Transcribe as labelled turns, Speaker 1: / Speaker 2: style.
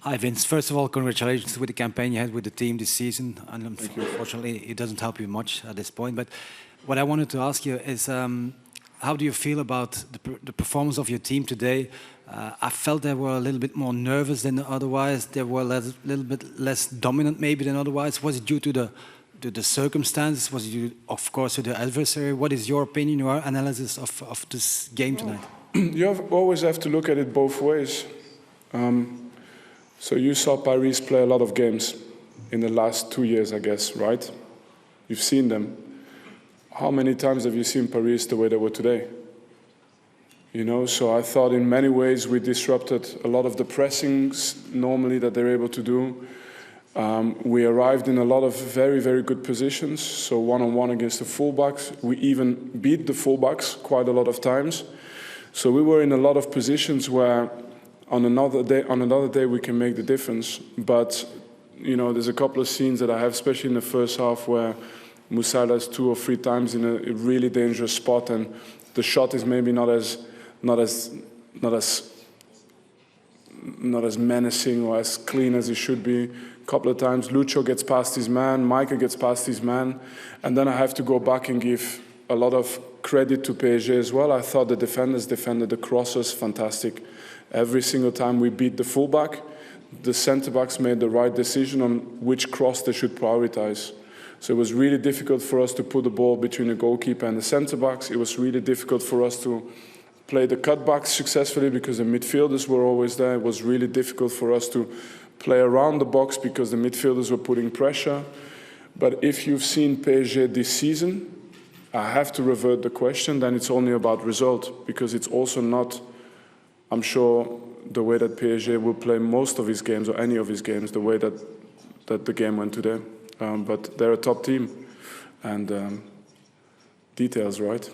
Speaker 1: Hi, Vince. First of all, congratulations with the campaign you had with the team this season. And unfortunately, it doesn't help you much at this point. But what I wanted to ask you is, how do you feel about the performance of your team today? I felt they were a little bit more nervous than otherwise. They were a little bit less dominant maybe than otherwise. Was it due to the circumstances? Was it due, of course, to the adversary? What is your opinion, your analysis of this game tonight?
Speaker 2: You always have to look at it both ways. So you saw Paris play a lot of games in the last 2 years, I guess, right? You've seen them. How many times have you seen Paris the way they were today? You know, so I thought in many ways we disrupted a lot of the pressings normally that they're able to do. We arrived in a lot of very, very good positions. So one-on-one against the fullbacks. We even beat the fullbacks quite a lot of times. So we were in a lot of positions where on another day we can make the difference. But, you know, there's a couple of scenes that I have, especially in the first half, where Musiala is 2 or 3 times in a really dangerous spot, and the shot is maybe not as menacing or as clean as it should be. A couple of times Lucho gets past his man, Micah gets past his man, and then I have to go back and give a lot of credit to PSG as well. I thought the defenders defended the crosses fantastic. Every single time we beat the fullback, the centre-backs made the right decision on which cross they should prioritize. So it was really difficult for us to put the ball between the goalkeeper and the centre-backs. It was really difficult for us to play the cutbacks successfully because the midfielders were always there. It was really difficult for us to play around the box because the midfielders were putting pressure. But if you've seen PSG this season, I have to revert the question, then it's only about result, because it's also not, I'm sure, the way that PSG will play most of his games or any of his games, the way that the game went today. But they're a top team, and details, right?